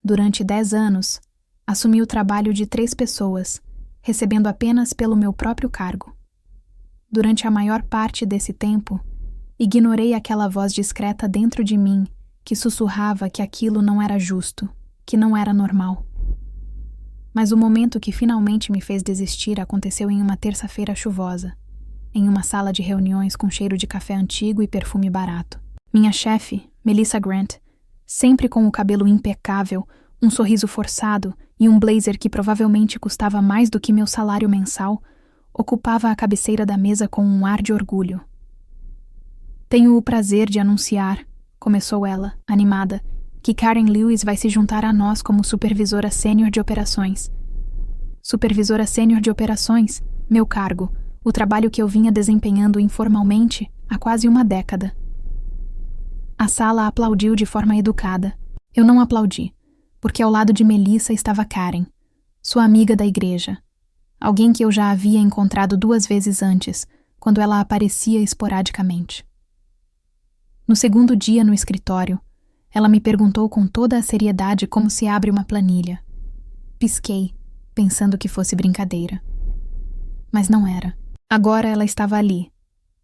Durante 10 anos, assumi o trabalho de 3 pessoas, recebendo apenas pelo meu próprio cargo. Durante a maior parte desse tempo, ignorei aquela voz discreta dentro de mim que sussurrava que aquilo não era justo, que não era normal. Mas o momento que finalmente me fez desistir aconteceu em uma terça-feira chuvosa, em uma sala de reuniões com cheiro de café antigo e perfume barato. Minha chefe, Melissa Grant, sempre com o cabelo impecável, um sorriso forçado e um blazer que provavelmente custava mais do que meu salário mensal, ocupava a cabeceira da mesa com um ar de orgulho. "Tenho o prazer de anunciar", começou ela, animada, "que Karen Lewis vai se juntar a nós como supervisora sênior de operações." Supervisora sênior de operações, meu cargo, o trabalho que eu vinha desempenhando informalmente há quase uma década. A sala aplaudiu de forma educada. Eu não aplaudi, porque ao lado de Melissa estava Karen, sua amiga da igreja, alguém que eu já havia encontrado 2 vezes antes, quando ela aparecia esporadicamente. No segundo dia no escritório, ela me perguntou com toda a seriedade como se abre uma planilha. Pisquei, pensando que fosse brincadeira. Mas não era. Agora ela estava ali,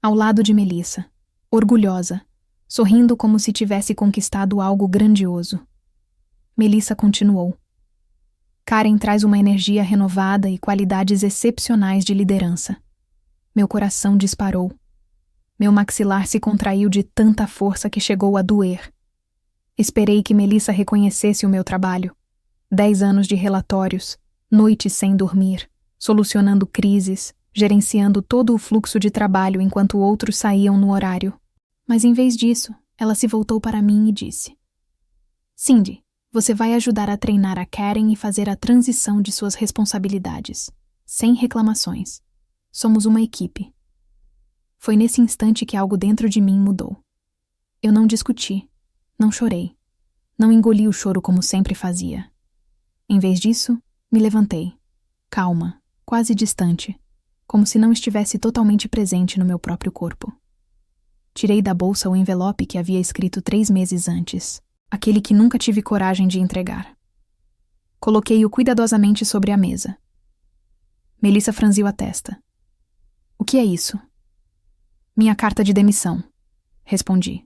ao lado de Melissa, orgulhosa, sorrindo como se tivesse conquistado algo grandioso. Melissa continuou. "Karen traz uma energia renovada e qualidades excepcionais de liderança." Meu coração disparou. Meu maxilar se contraiu de tanta força que chegou a doer. Esperei que Melissa reconhecesse o meu trabalho. 10 anos de relatórios, noites sem dormir, solucionando crises, gerenciando todo o fluxo de trabalho enquanto outros saíam no horário. Mas em vez disso, ela se voltou para mim e disse: "Cindy, você vai ajudar a treinar a Karen e fazer a transição de suas responsabilidades, sem reclamações. Somos uma equipe." Foi nesse instante que algo dentro de mim mudou. Eu não discuti, não chorei, não engoli o choro como sempre fazia. Em vez disso, me levantei, calma, quase distante, como se não estivesse totalmente presente no meu próprio corpo. Tirei da bolsa o envelope que havia escrito 3 meses antes, aquele que nunca tive coragem de entregar. Coloquei-o cuidadosamente sobre a mesa. Melissa franziu a testa. "O que é isso?" "Minha carta de demissão", respondi.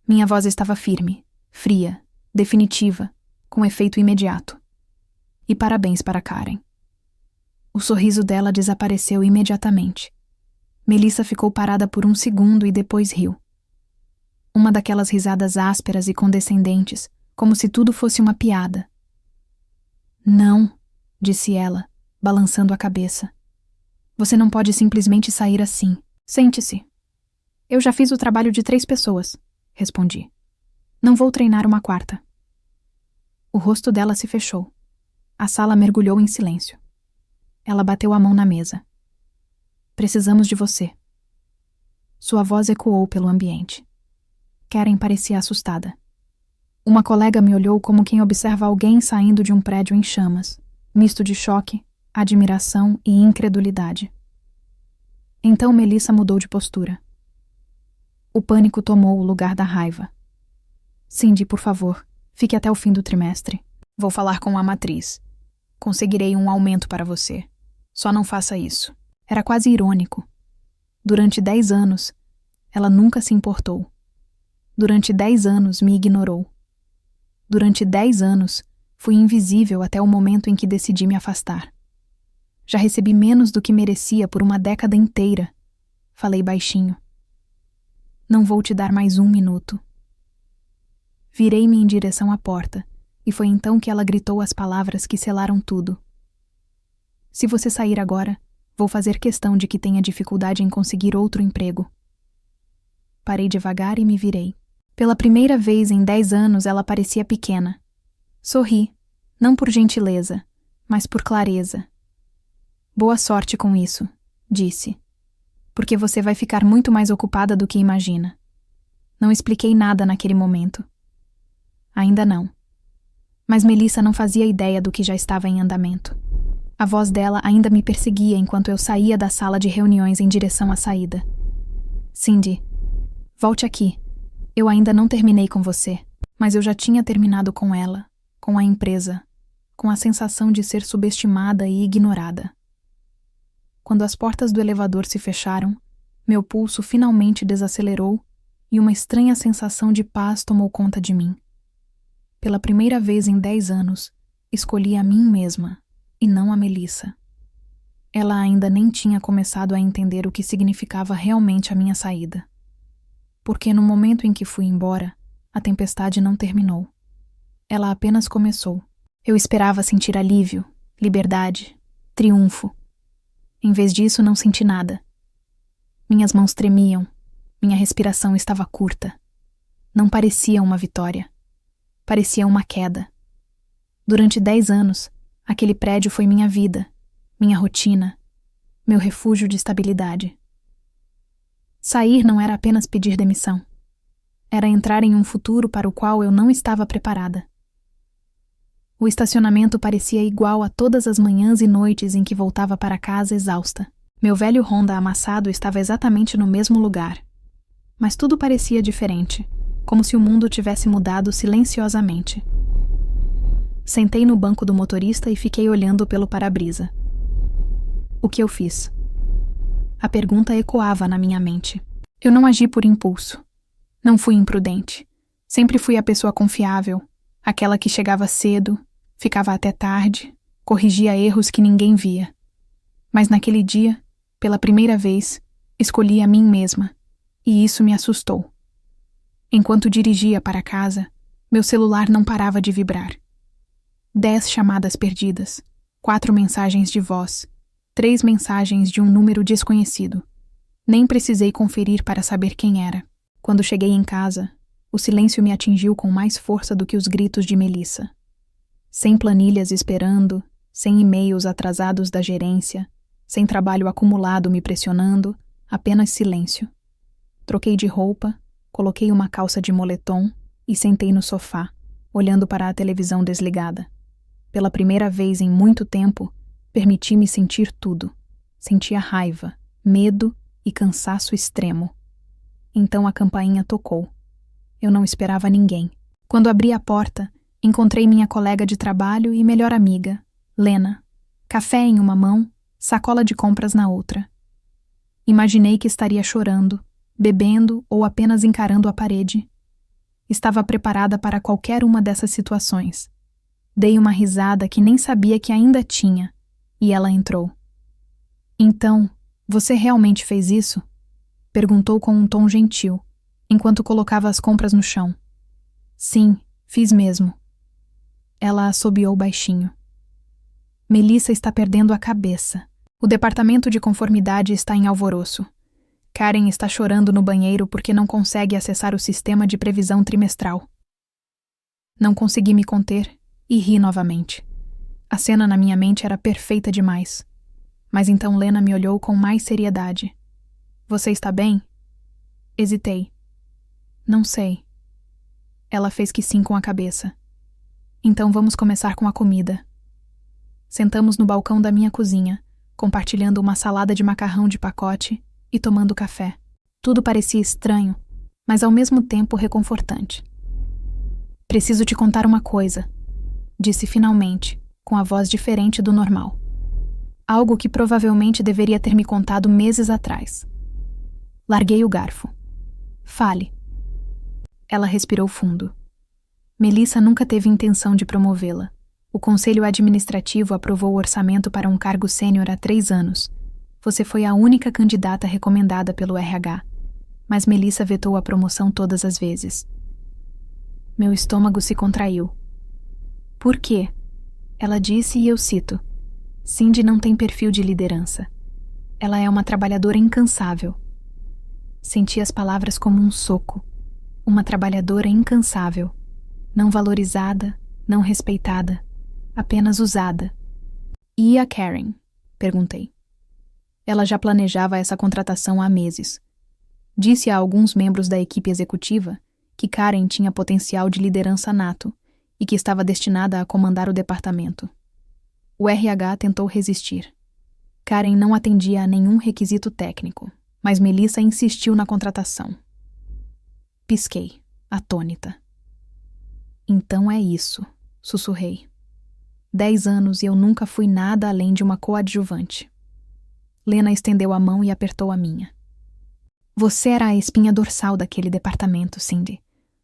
Minha voz estava firme, fria, definitiva, com efeito imediato. "E parabéns para Karen." O sorriso dela desapareceu imediatamente. Melissa ficou parada por 1 segundo e depois riu. Uma daquelas risadas ásperas e condescendentes, como se tudo fosse uma piada. "Não", disse ela, balançando a cabeça. "Você não pode simplesmente sair assim. Sente-se." "Eu já fiz o trabalho de 3 pessoas", respondi. "Não vou treinar uma 4ª." O rosto dela se fechou. A sala mergulhou em silêncio. Ela bateu a mão na mesa. "Precisamos de você." Sua voz ecoou pelo ambiente. Karen parecia assustada. Uma colega me olhou como quem observa alguém saindo de um prédio em chamas, misto de choque, admiração e incredulidade. Então Melissa mudou de postura. O pânico tomou o lugar da raiva. "Cindy, por favor, fique até o fim do trimestre. Vou falar com a matriz. Conseguirei um aumento para você. Só não faça isso." Era quase irônico. Durante 10 anos, ela nunca se importou. Durante 10 anos, me ignorou. Durante 10 anos, fui invisível até o momento em que decidi me afastar. Já recebi menos do que merecia por uma década inteira. Falei baixinho. "Não vou te dar mais 1 minuto." Virei-me em direção à porta, e foi então que ela gritou as palavras que selaram tudo. "Se você sair agora, vou fazer questão de que tenha dificuldade em conseguir outro emprego." Parei devagar e me virei. Pela primeira vez em 10 anos ela parecia pequena. Sorri, não por gentileza, mas por clareza. "Boa sorte com isso", disse. "Porque você vai ficar muito mais ocupada do que imagina." Não expliquei nada naquele momento. Ainda não. Mas Melissa não fazia ideia do que já estava em andamento. A voz dela ainda me perseguia enquanto eu saía da sala de reuniões em direção à saída. "Cindy, volte aqui. Eu ainda não terminei com você, mas eu já tinha terminado com ela. com a empresa, com a sensação de ser subestimada e ignorada. Quando as portas do elevador se fecharam, meu pulso finalmente desacelerou e uma estranha sensação de paz tomou conta de mim. Pela primeira vez em 10 anos, escolhi a mim mesma, e não a Melissa. Ela ainda nem tinha começado a entender o que significava realmente a minha saída. Porque no momento em que fui embora, a tempestade não terminou. Ela apenas começou. Eu esperava sentir alívio, liberdade, triunfo. Em vez disso, não senti nada. Minhas mãos tremiam, minha respiração estava curta. Não parecia uma vitória. Parecia uma queda. Durante 10 anos, aquele prédio foi minha vida, minha rotina, meu refúgio de estabilidade. Sair não era apenas pedir demissão. Era entrar em um futuro para o qual eu não estava preparada. O estacionamento parecia igual a todas as manhãs e noites em que voltava para casa exausta. Meu velho Honda amassado estava exatamente no mesmo lugar. Mas tudo parecia diferente, como se o mundo tivesse mudado silenciosamente. Sentei no banco do motorista e fiquei olhando pelo para-brisa. O que eu fiz? A pergunta ecoava na minha mente. Eu não agi por impulso. Não fui imprudente. Sempre fui a pessoa confiável, aquela que chegava cedo, ficava até tarde, corrigia erros que ninguém via. Mas naquele dia, pela primeira vez, escolhi a mim mesma, e isso me assustou. Enquanto dirigia para casa, meu celular não parava de vibrar. 10 chamadas perdidas, 4 mensagens de voz, 3 mensagens de um número desconhecido. Nem precisei conferir para saber quem era. Quando cheguei em casa, o silêncio me atingiu com mais força do que os gritos de Melissa. Sem planilhas esperando, sem e-mails atrasados da gerência, sem trabalho acumulado me pressionando, apenas silêncio. Troquei de roupa, coloquei uma calça de moletom e sentei no sofá, olhando para a televisão desligada. Pela primeira vez em muito tempo, permiti-me sentir tudo. Sentia raiva, medo e cansaço extremo. Então a campainha tocou. Eu não esperava ninguém. Quando abri a porta, encontrei minha colega de trabalho e melhor amiga, Lena. Café em uma mão, sacola de compras na outra. Imaginei que estaria chorando, bebendo ou apenas encarando a parede. Estava preparada para qualquer uma dessas situações. Dei uma risada que nem sabia que ainda tinha, e ela entrou. Então, você realmente fez isso? Perguntou com um tom gentil, enquanto colocava as compras no chão. Sim, fiz mesmo. Ela assobiou baixinho. Melissa está perdendo a cabeça. O departamento de conformidade está em alvoroço. Karen está chorando no banheiro porque não consegue acessar o sistema de previsão trimestral. Não consegui me conter e ri novamente. A cena na minha mente era perfeita demais. Mas então Lena me olhou com mais seriedade. Você está bem? Hesitei. Não sei. Ela fez que sim com a cabeça. Então vamos começar com a comida. Sentamos no balcão da minha cozinha, compartilhando uma salada de macarrão de pacote e tomando café. Tudo parecia estranho, mas ao mesmo tempo reconfortante. Preciso te contar uma coisa, disse finalmente, com a voz diferente do normal. Algo que provavelmente deveria ter me contado meses atrás. Larguei o garfo. Fale. Ela respirou fundo. Melissa nunca teve intenção de promovê-la. O conselho administrativo aprovou o orçamento para um cargo sênior há 3 anos. Você foi a única candidata recomendada pelo RH, mas Melissa vetou a promoção todas as vezes. Meu estômago se contraiu. Por quê? Ela disse e eu cito. Cindy não tem perfil de liderança. Ela é uma trabalhadora incansável. Senti as palavras como um soco. Uma trabalhadora incansável. Não valorizada, não respeitada. Apenas usada. E a Karen? Perguntei. Ela já planejava essa contratação há meses. Disse a alguns membros da equipe executiva que Karen tinha potencial de liderança nato e que estava destinada a comandar o departamento. O RH tentou resistir. Karen não atendia a nenhum requisito técnico, mas Melissa insistiu na contratação. Pisquei, atônita. Então é isso, sussurrei. 10 anos e eu nunca fui nada além de uma coadjuvante. Lena estendeu a mão e apertou a minha. Você era a espinha dorsal daquele departamento, Cindy.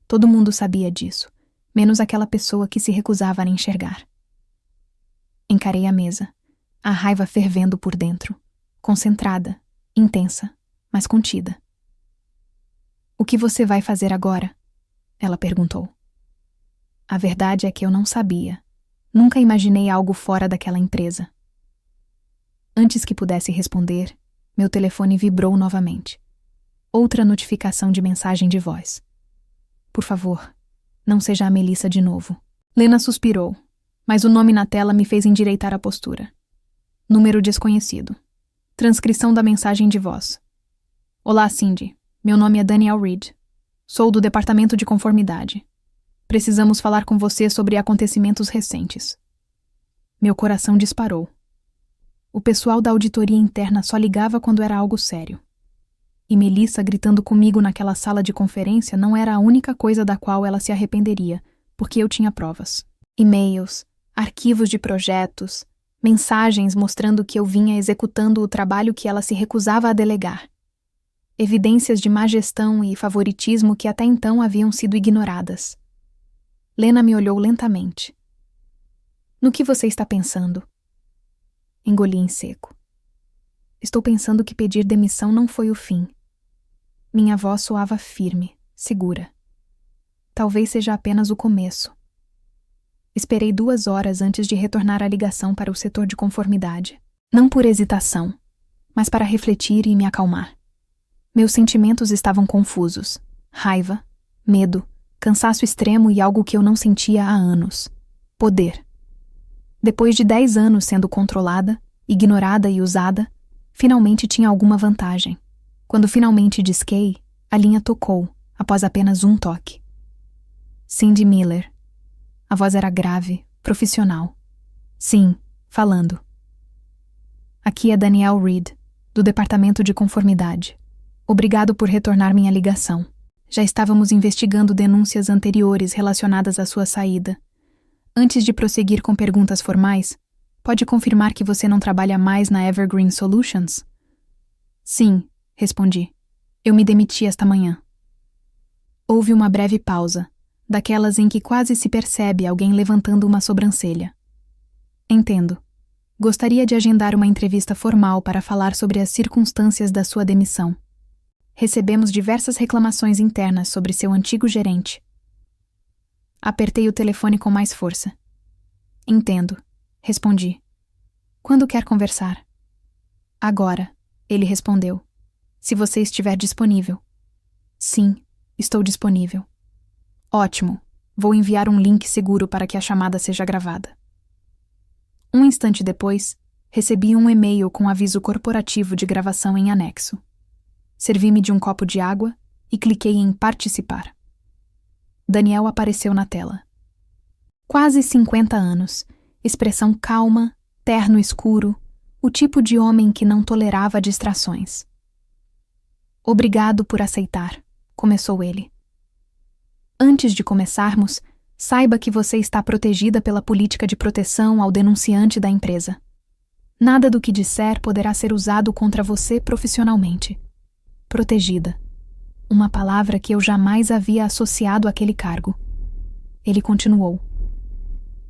Todo mundo sabia disso, menos aquela pessoa que se recusava a enxergar. Encarei a mesa, a raiva fervendo por dentro, concentrada, intensa, mas contida. O que você vai fazer agora? Ela perguntou. A verdade é que eu não sabia. Nunca imaginei algo fora daquela empresa. Antes que pudesse responder, meu telefone vibrou novamente. Outra notificação de mensagem de voz. Por favor, não seja a Melissa de novo. Lena suspirou, mas o nome na tela me fez endireitar a postura. Número desconhecido. Transcrição da mensagem de voz. Olá, Cindy. Meu nome é Danielle Reed. Sou do Departamento de Conformidade. Precisamos falar com você sobre acontecimentos recentes. Meu coração disparou. O pessoal da auditoria interna só ligava quando era algo sério. E Melissa gritando comigo naquela sala de conferência não era a única coisa da qual ela se arrependeria, porque eu tinha provas. E-mails, arquivos de projetos, mensagens mostrando que eu vinha executando o trabalho que ela se recusava a delegar. Evidências de má gestão e favoritismo que até então haviam sido ignoradas. Lena me olhou lentamente. No que você está pensando? Engoli em seco. Estou pensando que pedir demissão não foi o fim. Minha voz soava firme, segura. Talvez seja apenas o começo. Esperei 2 horas antes de retornar a ligação para o setor de conformidade. Não por hesitação, mas para refletir e me acalmar. Meus sentimentos estavam confusos. Raiva, medo, cansaço extremo e algo que eu não sentia há anos. Poder. Depois de 10 anos sendo controlada, ignorada e usada, finalmente tinha alguma vantagem. Quando finalmente disquei, a linha tocou, após apenas um toque. Cindy Miller. A voz era grave, profissional. Sim, falando. Aqui é Danielle Reed, do Departamento de Conformidade. Obrigado por retornar minha ligação. Já estávamos investigando denúncias anteriores relacionadas à sua saída. Antes de prosseguir com perguntas formais, pode confirmar que você não trabalha mais na Evergreen Solutions? Sim, respondi. Eu me demiti esta manhã. Houve uma breve pausa, daquelas em que quase se percebe alguém levantando uma sobrancelha. Entendo. Gostaria de agendar uma entrevista formal para falar sobre as circunstâncias da sua demissão. Recebemos diversas reclamações internas sobre seu antigo gerente. Apertei o telefone com mais força. Entendo, respondi. Quando quer conversar? Agora, ele respondeu. Se você estiver disponível. Sim, estou disponível. Ótimo, vou enviar um link seguro para que a chamada seja gravada. Um instante depois, recebi um e-mail com aviso corporativo de gravação em anexo. Servi-me de um copo de água e cliquei em participar. Danielle apareceu na tela. Quase 50 anos, expressão calma, terno escuro, o tipo de homem que não tolerava distrações. Obrigado por aceitar, começou ele. Antes de começarmos, saiba que você está protegida pela política de proteção ao denunciante da empresa. Nada do que disser poderá ser usado contra você profissionalmente. Protegida. Uma palavra que eu jamais havia associado àquele cargo. Ele continuou.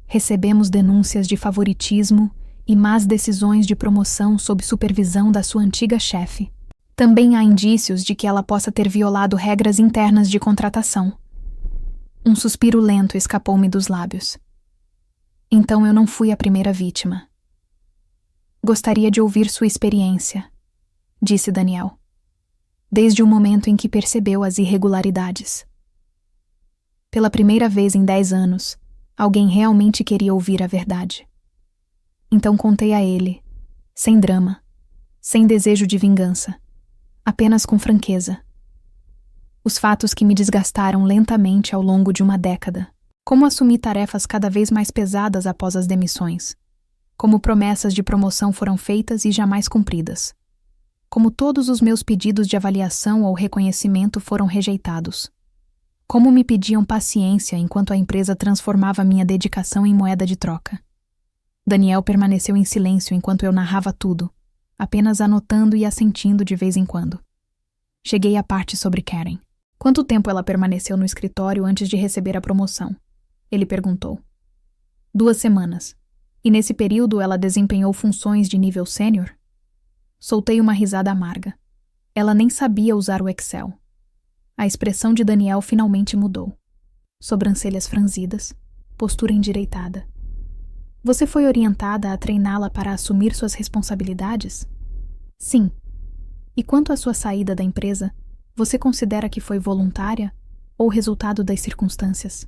Recebemos denúncias de favoritismo e más decisões de promoção sob supervisão da sua antiga chefe. Também há indícios de que ela possa ter violado regras internas de contratação. Um suspiro lento escapou-me dos lábios. Então eu não fui a primeira vítima. Gostaria de ouvir sua experiência, disse Danielle. Desde o momento em que percebeu as irregularidades. Pela primeira vez em 10 anos, alguém realmente queria ouvir a verdade. Então contei a ele, sem drama, sem desejo de vingança, apenas com franqueza. Os fatos que me desgastaram lentamente ao longo de uma década. Como assumi tarefas cada vez mais pesadas após as demissões. Como promessas de promoção foram feitas e jamais cumpridas. Como todos os meus pedidos de avaliação ou reconhecimento foram rejeitados. Como me pediam paciência enquanto a empresa transformava minha dedicação em moeda de troca. Daniel permaneceu em silêncio enquanto eu narrava tudo, apenas anotando e assentindo de vez em quando. Cheguei à parte sobre Karen. Quanto tempo ela permaneceu no escritório antes de receber a promoção? Ele perguntou. 2 semanas. E nesse período ela desempenhou funções de nível sênior? Soltei uma risada amarga. Ela nem sabia usar o Excel. A expressão de Daniel finalmente mudou. Sobrancelhas franzidas, postura endireitada. Você foi orientada a treiná-la para assumir suas responsabilidades? Sim. E quanto à sua saída da empresa, você considera que foi voluntária ou resultado das circunstâncias?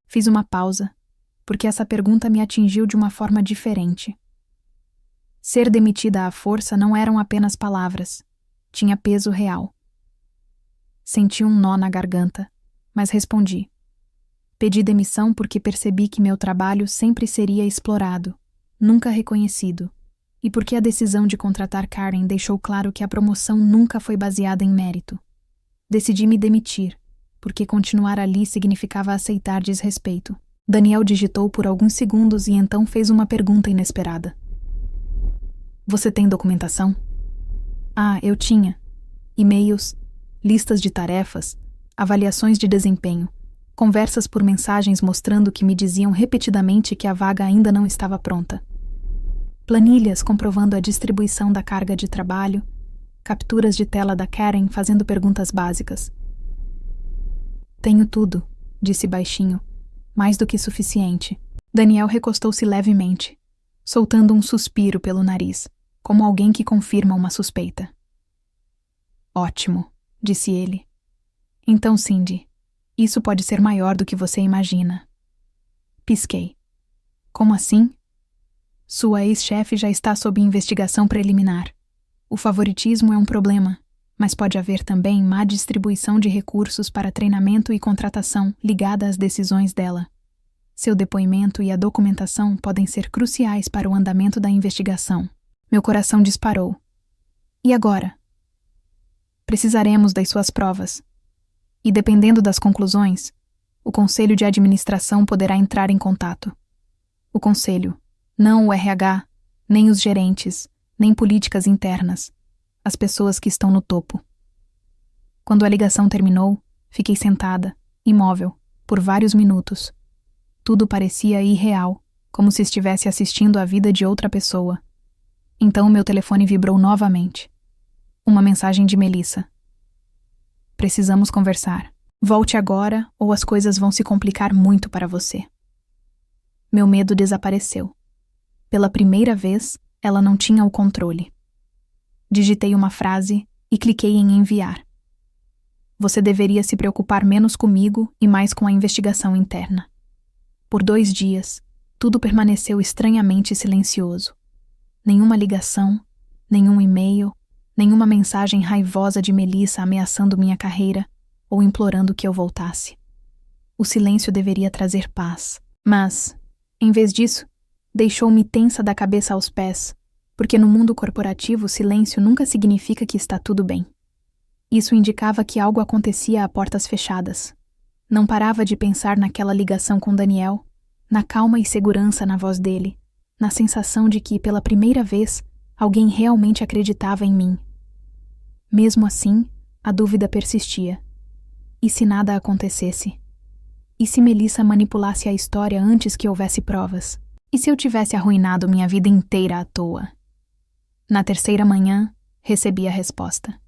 Fiz uma pausa, porque essa pergunta me atingiu de uma forma diferente. Ser demitida à força não eram apenas palavras, tinha peso real. Senti um nó na garganta, mas respondi. Pedi demissão porque percebi que meu trabalho sempre seria explorado, nunca reconhecido, e porque a decisão de contratar Karen deixou claro que a promoção nunca foi baseada em mérito. Decidi me demitir, porque continuar ali significava aceitar desrespeito. Daniel digitou por alguns segundos e então fez uma pergunta inesperada. Você tem documentação? Ah, eu tinha. E-mails, listas de tarefas, avaliações de desempenho, conversas por mensagens mostrando que me diziam repetidamente que a vaga ainda não estava pronta. Planilhas comprovando a distribuição da carga de trabalho, capturas de tela da Karen fazendo perguntas básicas. Tenho tudo, disse baixinho, mais do que suficiente. Daniel recostou-se levemente, soltando um suspiro pelo nariz, como alguém que confirma uma suspeita. Ótimo, disse ele. Então, Cindy, isso pode ser maior do que você imagina. Pisquei. Como assim? Sua ex-chefe já está sob investigação preliminar. O favoritismo é um problema, mas pode haver também má distribuição de recursos para treinamento e contratação ligada às decisões dela. Seu depoimento e a documentação podem ser cruciais para o andamento da investigação. Meu coração disparou. E agora? Precisaremos das suas provas. E dependendo das conclusões, o Conselho de Administração poderá entrar em contato. O Conselho, não o RH, nem os gerentes, nem políticas internas, as pessoas que estão no topo. Quando a ligação terminou, fiquei sentada, imóvel, por vários minutos. Tudo parecia irreal, como se estivesse assistindo à vida de outra pessoa. Então meu telefone vibrou novamente. Uma mensagem de Melissa. Precisamos conversar. Volte agora ou as coisas vão se complicar muito para você. Meu medo desapareceu. Pela primeira vez, ela não tinha o controle. Digitei uma frase e cliquei em enviar. Você deveria se preocupar menos comigo e mais com a investigação interna. Por 2 dias, tudo permaneceu estranhamente silencioso. Nenhuma ligação, nenhum e-mail, nenhuma mensagem raivosa de Melissa ameaçando minha carreira ou implorando que eu voltasse. O silêncio deveria trazer paz, mas, em vez disso, deixou-me tensa da cabeça aos pés, porque no mundo corporativo o silêncio nunca significa que está tudo bem. Isso indicava que algo acontecia a portas fechadas. Não parava de pensar naquela ligação com Daniel, na calma e segurança na voz dele, na sensação de que, pela primeira vez, alguém realmente acreditava em mim. Mesmo assim, a dúvida persistia. E se nada acontecesse? E se Melissa manipulasse a história antes que houvesse provas? E se eu tivesse arruinado minha vida inteira à toa? Na 3ª manhã, recebi a resposta.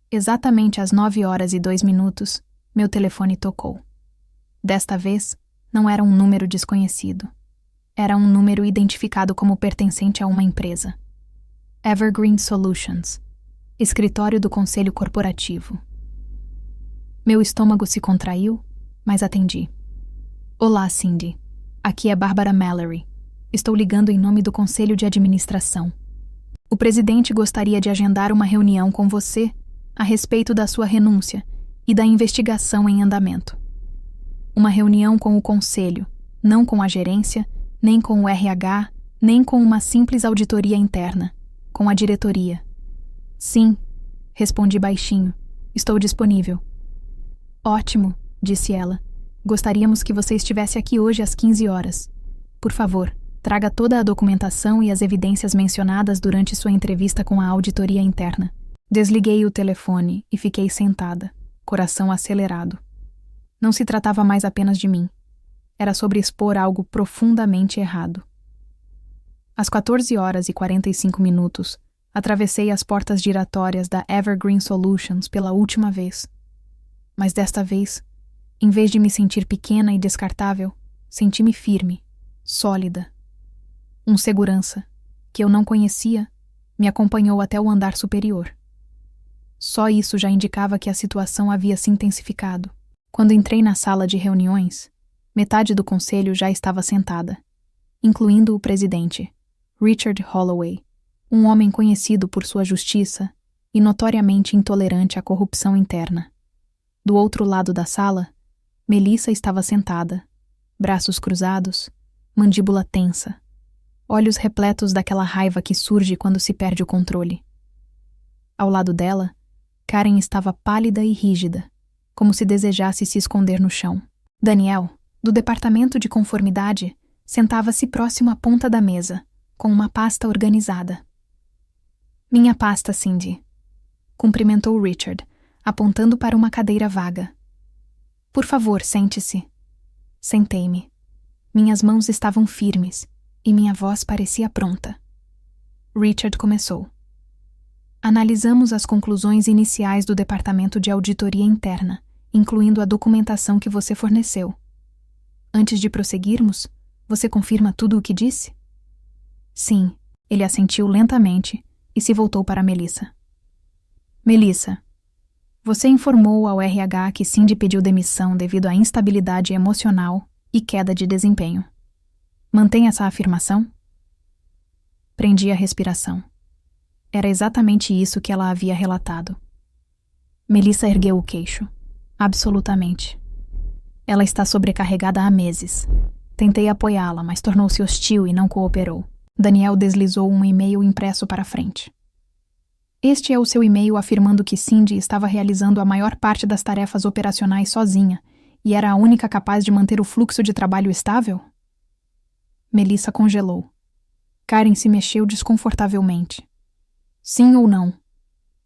Exatamente às 9h02, meu telefone tocou. Desta vez, não era um número desconhecido. Era um número identificado como pertencente a uma empresa. Evergreen Solutions, escritório do Conselho Corporativo. Meu estômago se contraiu, mas atendi. Olá, Cindy. Aqui é Barbara Mallory. Estou ligando em nome do Conselho de Administração. O presidente gostaria de agendar uma reunião com você a respeito da sua renúncia e da investigação em andamento. Uma reunião com o Conselho, não com a gerência, nem com o RH, nem com uma simples auditoria interna, com a diretoria. Sim, respondi baixinho. Estou disponível. Ótimo, disse ela. Gostaríamos que você estivesse aqui hoje às 15 horas. Por favor, traga toda a documentação e as evidências mencionadas durante sua entrevista com a auditoria interna. Desliguei o telefone e fiquei sentada, coração acelerado. Não se tratava mais apenas de mim. Era sobre expor algo profundamente errado. Às 14 horas e 45 minutos, atravessei as portas giratórias da Evergreen Solutions pela última vez. Mas desta vez, em vez de me sentir pequena e descartável, senti-me firme, sólida. Um segurança, que eu não conhecia, me acompanhou até o andar superior. Só isso já indicava que a situação havia se intensificado. Quando entrei na sala de reuniões, metade do conselho já estava sentada, incluindo o presidente, Richard Holloway, um homem conhecido por sua justiça e notoriamente intolerante à corrupção interna. Do outro lado da sala, Melissa estava sentada, braços cruzados, mandíbula tensa, olhos repletos daquela raiva que surge quando se perde o controle. Ao lado dela, Karen estava pálida e rígida, como se desejasse se esconder no chão. Daniel, do departamento de conformidade, sentava-se próximo à ponta da mesa, com uma pasta organizada. Minha pasta, Cindy, cumprimentou Richard, apontando para uma cadeira vaga. Por favor, sente-se. Sentei-me. Minhas mãos estavam firmes e minha voz parecia pronta. Richard começou. Analisamos as conclusões iniciais do Departamento de Auditoria Interna, incluindo a documentação que você forneceu. Antes de prosseguirmos, você confirma tudo o que disse? Sim, ele assentiu lentamente e se voltou para Melissa. Melissa, você informou ao RH que Cindy pediu demissão devido à instabilidade emocional e queda de desempenho. Mantém essa afirmação? Prendi a respiração. Era exatamente isso que ela havia relatado. Melissa ergueu o queixo. Absolutamente. Ela está sobrecarregada há meses. Tentei apoiá-la, mas tornou-se hostil e não cooperou. Daniel deslizou um e-mail impresso para frente. Este é o seu e-mail afirmando que Cindy estava realizando a maior parte das tarefas operacionais sozinha e era a única capaz de manter o fluxo de trabalho estável? Melissa congelou. Karen se mexeu desconfortavelmente. Sim ou não?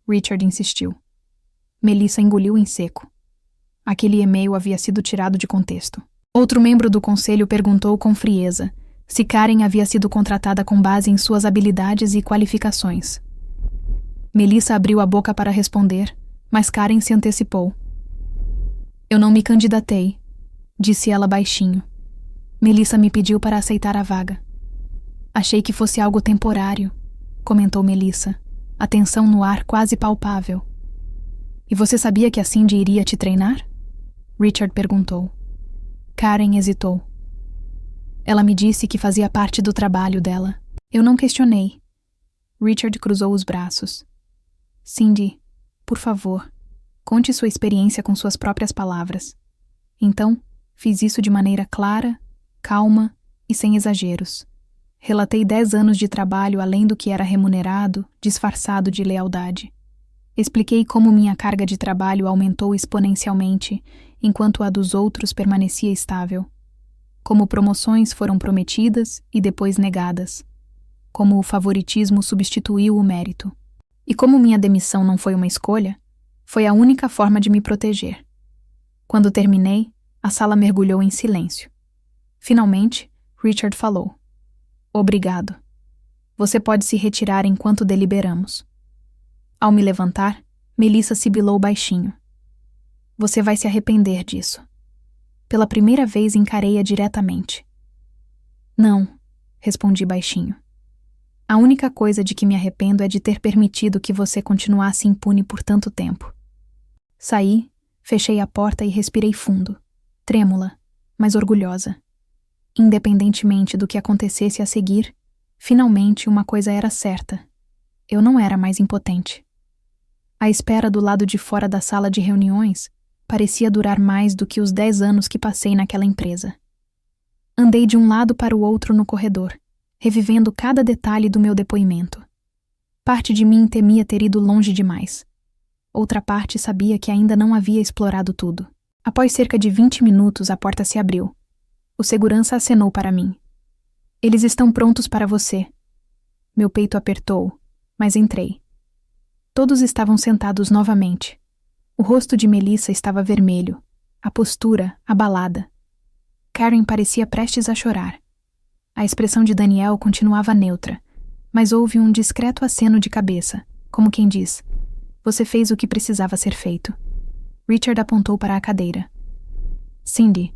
Richard insistiu. Melissa engoliu em seco. Aquele e-mail havia sido tirado de contexto. Outro membro do conselho perguntou com frieza se Karen havia sido contratada com base em suas habilidades e qualificações. Melissa abriu a boca para responder, mas Karen se antecipou. Eu não me candidatei, disse ela baixinho. Melissa me pediu para aceitar a vaga. Achei que fosse algo temporário, comentou Melissa, a tensão no ar quase palpável. E você sabia que a Cindy iria te treinar? Richard perguntou. Karen hesitou. Ela me disse que fazia parte do trabalho dela. Eu não questionei. Richard cruzou os braços. Cindy, por favor, conte sua experiência com suas próprias palavras. Então, fiz isso de maneira clara, calma e sem exageros. Relatei 10 anos de trabalho além do que era remunerado, disfarçado de lealdade. Expliquei como minha carga de trabalho aumentou exponencialmente, enquanto a dos outros permanecia estável. Como promoções foram prometidas e depois negadas. Como o favoritismo substituiu o mérito. E como minha demissão não foi uma escolha, foi a única forma de me proteger. Quando terminei, a sala mergulhou em silêncio. Finalmente, Richard falou. Obrigado. Você pode se retirar enquanto deliberamos. Ao me levantar, Melissa sibilou baixinho. Você vai se arrepender disso. Pela primeira vez encarei-a diretamente. Não, respondi baixinho. A única coisa de que me arrependo é de ter permitido que você continuasse impune por tanto tempo. Saí, fechei a porta e respirei fundo, trêmula, mas orgulhosa. Independentemente do que acontecesse a seguir, finalmente uma coisa era certa. Eu não era mais impotente. A espera do lado de fora da sala de reuniões parecia durar mais do que os 10 anos que passei naquela empresa. Andei de um lado para o outro no corredor, revivendo cada detalhe do meu depoimento. Parte de mim temia ter ido longe demais. Outra parte sabia que ainda não havia explorado tudo. Após cerca de 20 minutos, a porta se abriu. O segurança acenou para mim. Eles estão prontos para você. Meu peito apertou, mas entrei. Todos estavam sentados novamente. O rosto de Melissa estava vermelho, a postura abalada. Karen parecia prestes a chorar. A expressão de Daniel continuava neutra, mas houve um discreto aceno de cabeça, como quem diz: "Você fez o que precisava ser feito." Richard apontou para a cadeira. "Cindy,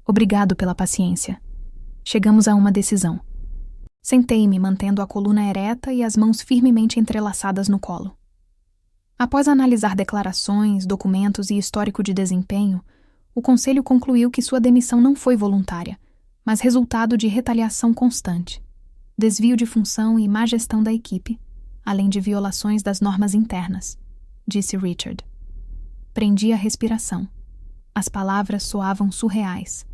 obrigado pela paciência. Chegamos a uma decisão." Sentei-me, mantendo a coluna ereta e as mãos firmemente entrelaçadas no colo. Após analisar declarações, documentos e histórico de desempenho, o conselho concluiu que sua demissão não foi voluntária, mas resultado de retaliação constante, desvio de função e má gestão da equipe, além de violações das normas internas, disse Richard. Prendi a respiração. As palavras soavam surreais.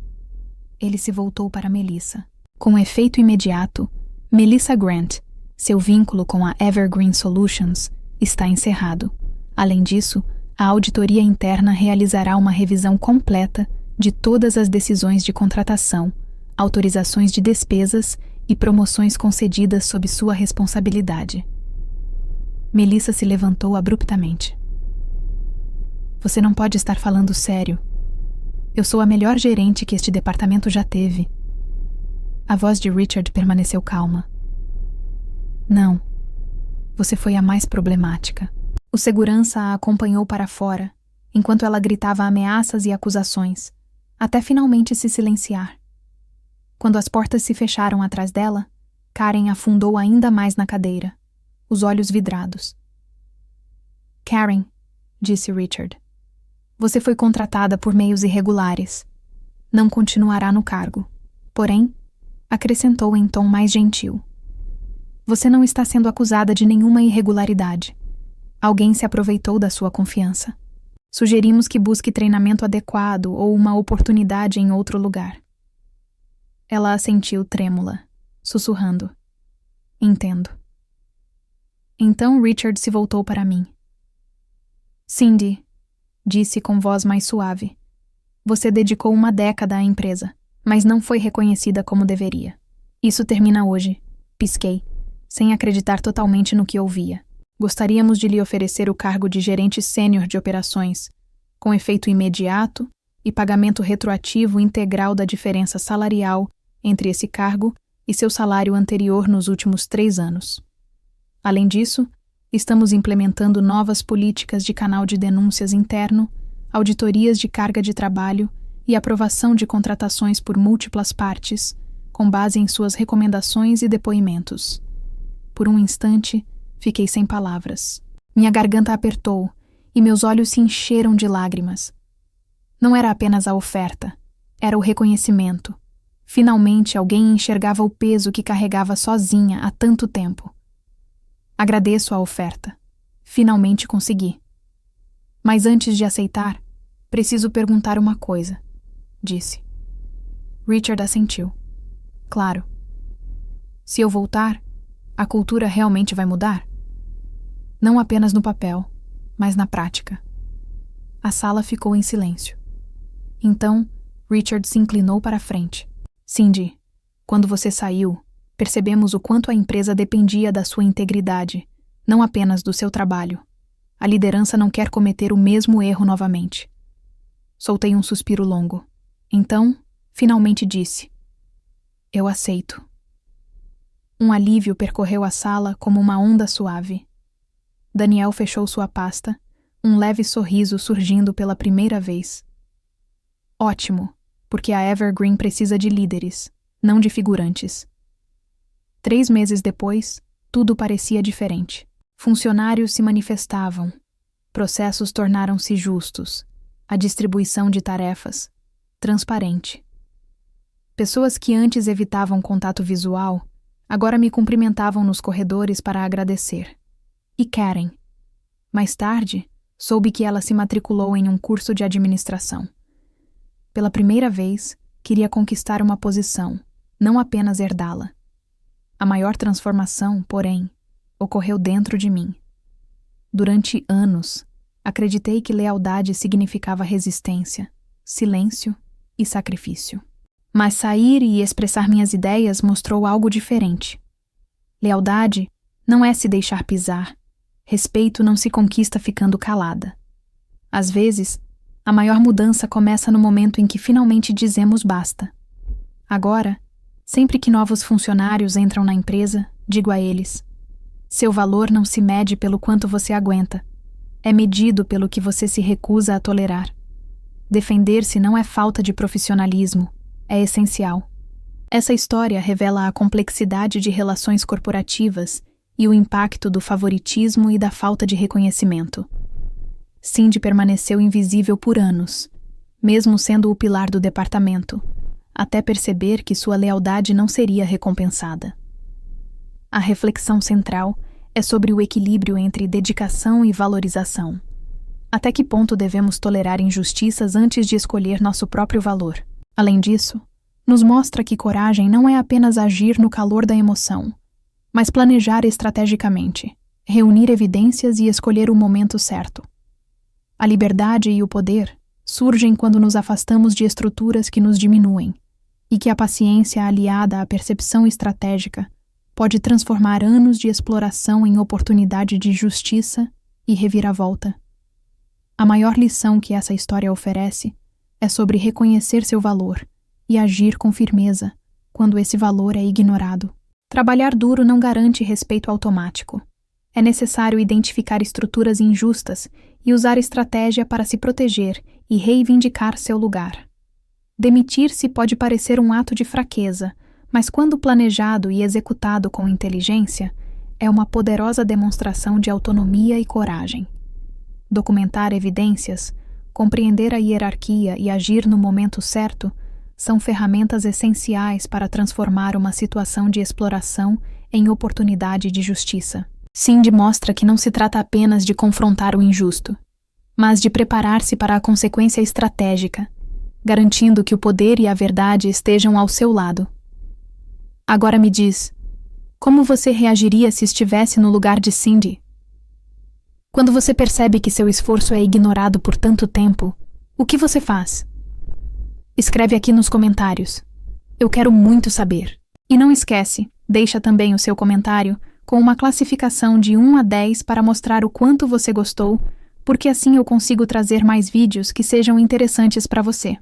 Ele se voltou para Melissa. Com efeito imediato, Melissa Grant, seu vínculo com a Evergreen Solutions, está encerrado. Além disso, a auditoria interna realizará uma revisão completa de todas as decisões de contratação, autorizações de despesas e promoções concedidas sob sua responsabilidade. Melissa se levantou abruptamente. Você não pode estar falando sério. Eu sou a melhor gerente que este departamento já teve. A voz de Richard permaneceu calma. Não. Você foi a mais problemática. O segurança a acompanhou para fora, enquanto ela gritava ameaças e acusações, até finalmente se silenciar. Quando as portas se fecharam atrás dela, Karen afundou ainda mais na cadeira, os olhos vidrados. Karen, disse Richard, você foi contratada por meios irregulares. Não continuará no cargo. Porém, acrescentou em tom mais gentil. Você não está sendo acusada de nenhuma irregularidade. Alguém se aproveitou da sua confiança. Sugerimos que busque treinamento adequado ou uma oportunidade em outro lugar. Ela assentiu trêmula, sussurrando. Entendo. Então Richard se voltou para mim. Cindy, disse com voz mais suave, você dedicou uma década à empresa, mas não foi reconhecida como deveria. Isso termina hoje, pisquei, sem acreditar totalmente no que ouvia. Gostaríamos de lhe oferecer o cargo de gerente sênior de operações, com efeito imediato e pagamento retroativo integral da diferença salarial entre esse cargo e seu salário anterior nos últimos 3 anos. Além disso, estamos implementando novas políticas de canal de denúncias interno, auditorias de carga de trabalho e aprovação de contratações por múltiplas partes, com base em suas recomendações e depoimentos. Por um instante, fiquei sem palavras. Minha garganta apertou e meus olhos se encheram de lágrimas. Não era apenas a oferta, era o reconhecimento. Finalmente alguém enxergava o peso que carregava sozinha há tanto tempo. Agradeço a oferta. Finalmente consegui. Mas antes de aceitar, preciso perguntar uma coisa, disse. Richard assentiu. Claro. Se eu voltar, a cultura realmente vai mudar? Não apenas no papel, mas na prática. A sala ficou em silêncio. Então, Richard se inclinou para a frente. Cindy, quando você saiu, percebemos o quanto a empresa dependia da sua integridade, não apenas do seu trabalho. A liderança não quer cometer o mesmo erro novamente. Soltei um suspiro longo. Então, finalmente disse: eu aceito. Um alívio percorreu a sala como uma onda suave. Daniel fechou sua pasta, um leve sorriso surgindo pela primeira vez. Ótimo, porque a Evergreen precisa de líderes, não de figurantes. 3 meses depois, tudo parecia diferente. Funcionários se manifestavam, processos tornaram-se justos, a distribuição de tarefas, transparente. Pessoas que antes evitavam contato visual, agora me cumprimentavam nos corredores para agradecer. E Karen. Mais tarde, soube que ela se matriculou em um curso de administração. Pela primeira vez, queria conquistar uma posição, não apenas herdá-la. A maior transformação, porém, ocorreu dentro de mim. Durante anos, acreditei que lealdade significava resistência, silêncio e sacrifício. Mas sair e expressar minhas ideias mostrou algo diferente. Lealdade não é se deixar pisar. Respeito não se conquista ficando calada. Às vezes, a maior mudança começa no momento em que finalmente dizemos basta. Agora, sempre que novos funcionários entram na empresa, digo a eles: seu valor não se mede pelo quanto você aguenta. É medido pelo que você se recusa a tolerar. Defender-se não é falta de profissionalismo, é essencial. Essa história revela a complexidade de relações corporativas e o impacto do favoritismo e da falta de reconhecimento. Cindy permaneceu invisível por anos, mesmo sendo o pilar do departamento, até perceber que sua lealdade não seria recompensada. A reflexão central é sobre o equilíbrio entre dedicação e valorização. Até que ponto devemos tolerar injustiças antes de escolher nosso próprio valor? Além disso, nos mostra que coragem não é apenas agir no calor da emoção, mas planejar estrategicamente, reunir evidências e escolher o momento certo. A liberdade e o poder surgem quando nos afastamos de estruturas que nos diminuem, e que a paciência aliada à percepção estratégica pode transformar anos de exploração em oportunidade de justiça e reviravolta. A maior lição que essa história oferece é sobre reconhecer seu valor e agir com firmeza quando esse valor é ignorado. Trabalhar duro não garante respeito automático. É necessário identificar estruturas injustas e usar estratégia para se proteger e reivindicar seu lugar. Demitir-se pode parecer um ato de fraqueza, mas quando planejado e executado com inteligência, é uma poderosa demonstração de autonomia e coragem. Documentar evidências, compreender a hierarquia e agir no momento certo são ferramentas essenciais para transformar uma situação de exploração em oportunidade de justiça. Cindy mostra que não se trata apenas de confrontar o injusto, mas de preparar-se para a consequência estratégica, garantindo que o poder e a verdade estejam ao seu lado. Agora me diz, como você reagiria se estivesse no lugar de Cindy? Quando você percebe que seu esforço é ignorado por tanto tempo, o que você faz? Escreve aqui nos comentários. Eu quero muito saber. E não esquece, deixa também o seu comentário com uma classificação de 1 a 10 para mostrar o quanto você gostou, porque assim eu consigo trazer mais vídeos que sejam interessantes para você.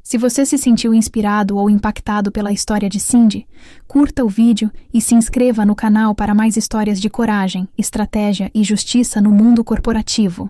Se você se sentiu inspirado ou impactado pela história de Cindy, curta o vídeo e se inscreva no canal para mais histórias de coragem, estratégia e justiça no mundo corporativo.